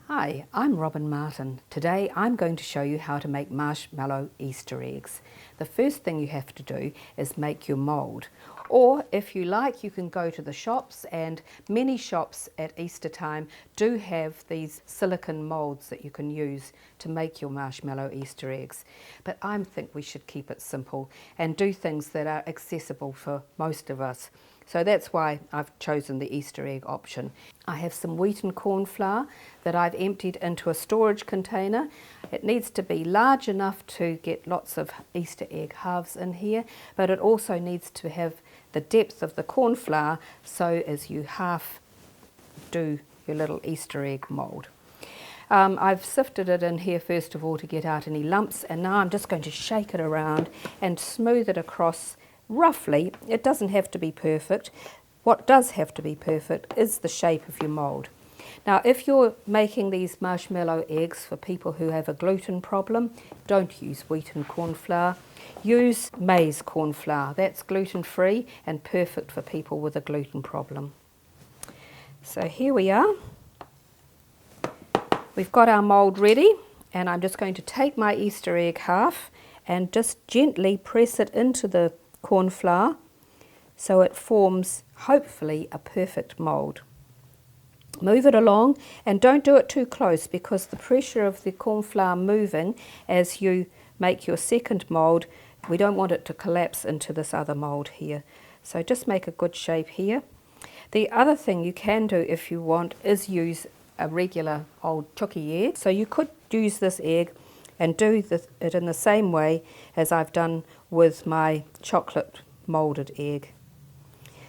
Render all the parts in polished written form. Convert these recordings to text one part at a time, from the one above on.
Hi, I'm Robin Martin. Today I'm going to show you how to make marshmallow Easter eggs. The first thing you have to do is make your mould. Or if you like, you can go to the shops, and many shops at Easter time do have these silicone moulds that you can use to make your marshmallow Easter eggs. But I think we should keep it simple and do things that are accessible for most of us. So that's why I've chosen the Easter egg option. I have some wheat and corn flour that I've emptied into a storage container. It needs to be large enough to get lots of Easter egg halves in here, but it also needs to have the depth of the corn flour so as you half do your little Easter egg mould. I've sifted it in here first of all to get out any lumps, and now I'm just going to shake it around and smooth it across roughly. It doesn't have to be perfect. What does have to be perfect is the shape of your mould. Now, if you're making these marshmallow eggs for people who have a gluten problem, don't use wheat and corn flour. Use maize corn flour. That's gluten-free and perfect for people with a gluten problem. So here we are. We've got our mould ready, and I'm just going to take my Easter egg half and just gently press it into the corn flour so it forms hopefully a perfect mould. Move it along, and don't do it too close because the pressure of the corn flour moving as you make your second mould, we don't want it to collapse into this other mould here. So just make a good shape here. The other thing you can do if you want is use a regular old chooky egg. So you could use this egg and do it in the same way as I've done with my chocolate moulded egg.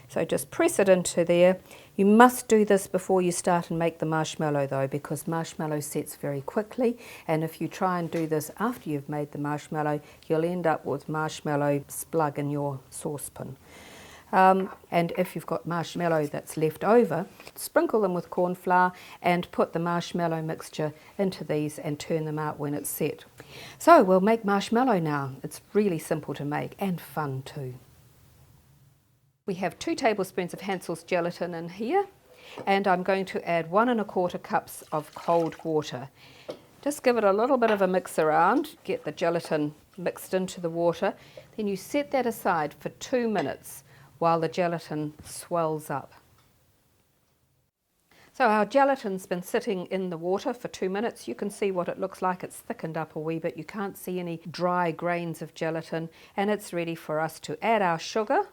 So just press it into there. You must do this before you start and make the marshmallow though, because marshmallow sets very quickly, and if you try and do this after you've made the marshmallow, you'll end up with marshmallow splug in your saucepan. And if you've got marshmallow that's left over, sprinkle them with corn flour and put the marshmallow mixture into these and turn them out when it's set. So we'll make marshmallow now. It's really simple to make and fun too. We have 2 tablespoons of Hansells gelatin in here, and I'm going to add 1 1/4 cups of cold water. Just give it a little bit of a mix around, get the gelatin mixed into the water, then you set that aside for 2 minutes while the gelatin swells up. So our gelatin's been sitting in the water for 2 minutes. You can see what it looks like. It's thickened up a wee bit. You can't see any dry grains of gelatin, and it's ready for us to add our sugar.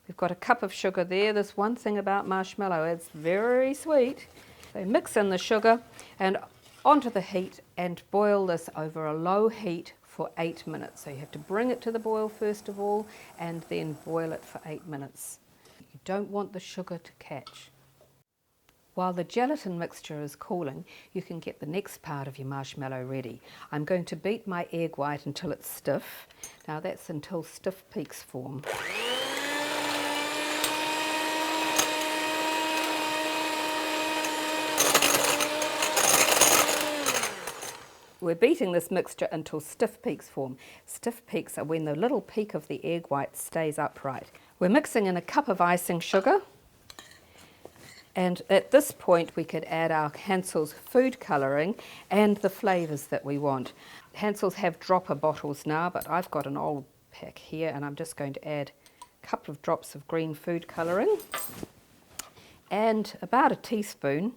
We've got a cup of sugar there. There's one thing about marshmallow, it's very sweet. So mix in the sugar and onto the heat and boil this over a low heat for 8 minutes. So you have to bring it to the boil first of all and then boil it for 8 minutes. You don't want the sugar to catch. While the gelatin mixture is cooling, you can get the next part of your marshmallow ready. I'm going to beat my egg white until it's stiff. Now that's until stiff peaks form. We're beating this mixture until stiff peaks form. Stiff peaks are when the little peak of the egg white stays upright. We're mixing in a cup of icing sugar, and at this point we could add our Hansells food colouring and the flavours that we want. Hansells have dropper bottles now, but I've got an old pack here, and I'm just going to add a couple of drops of green food colouring and about a teaspoon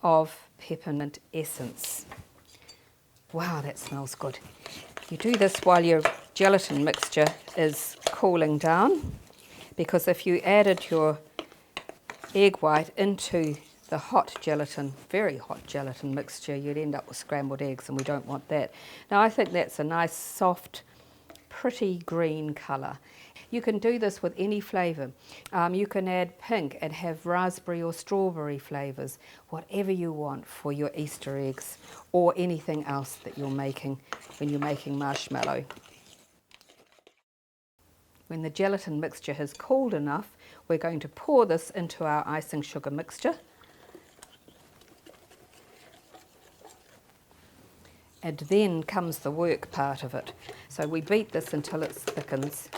of peppermint essence. Wow, that smells good. You do this while your gelatin mixture is cooling down, because if you added your egg white into the hot gelatin, very hot gelatin mixture, you'd end up with scrambled eggs, and we don't want that. Now I think that's a nice soft, pretty green colour. You can do this with any flavour. You can add pink and have raspberry or strawberry flavours, whatever you want for your Easter eggs or anything else that you're making when you're making marshmallow. When the gelatin mixture has cooled enough, we're going to pour this into our icing sugar mixture. And then comes the work part of it. So we beat this until it thickens.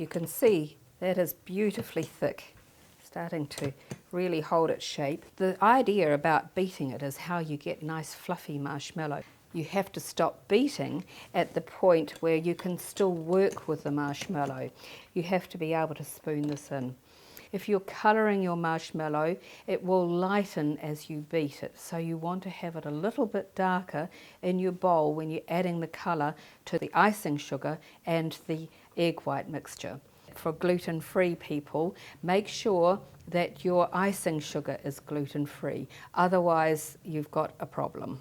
you can see that is beautifully thick, starting to really hold its shape. The idea about beating it is how you get nice fluffy marshmallow. You have to stop beating at the point where you can still work with the marshmallow. You have to be able to spoon this in. If you're colouring your marshmallow, it will lighten as you beat it. So you want to have it a little bit darker in your bowl when you're adding the colour to the icing sugar and the egg white mixture. For gluten-free people, make sure that your icing sugar is gluten-free. Otherwise, you've got a problem.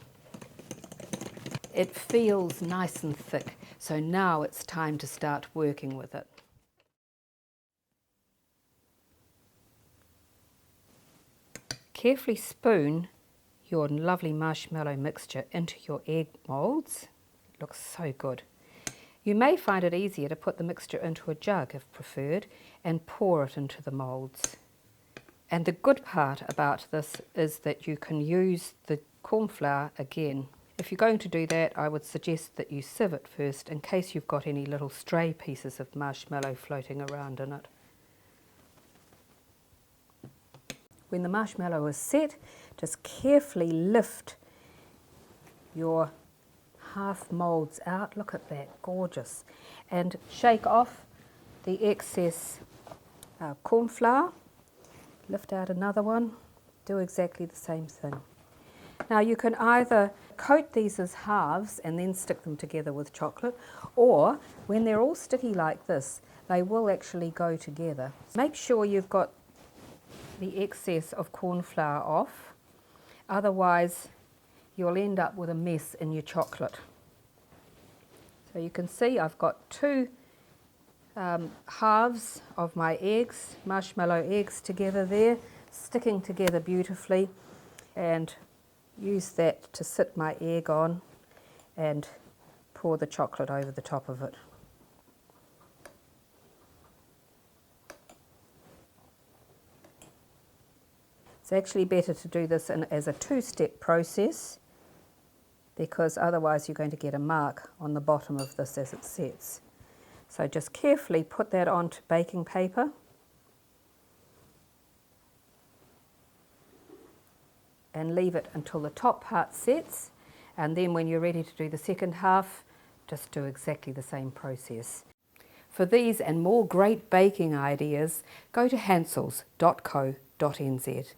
It feels nice and thick, so now it's time to start working with it. Carefully spoon your lovely marshmallow mixture into your egg moulds. It looks so good. You may find it easier to put the mixture into a jug if preferred and pour it into the moulds. And the good part about this is that you can use the corn flour again. If you're going to do that, I would suggest that you sieve it first in case you've got any little stray pieces of marshmallow floating around in it. When the marshmallow is set, just carefully lift your half moulds out. Look at that, gorgeous. And shake off the excess corn flour. Lift out another one. Do exactly the same thing. Now you can either coat these as halves and then stick them together with chocolate, or when they're all sticky like this, they will actually go together. Make sure you've got the excess of corn flour off, otherwise you'll end up with a mess in your chocolate. So you can see I've got two halves of my eggs, marshmallow eggs together there, sticking together beautifully, and use that to sit my egg on and pour the chocolate over the top of it. It's actually better to do this as a two-step process, because otherwise you're going to get a mark on the bottom of this as it sets. So just carefully put that onto baking paper. And leave it until the top part sets, and then when you're ready to do the second half, just do exactly the same process. For these and more great baking ideas, go to hansells.co.nz.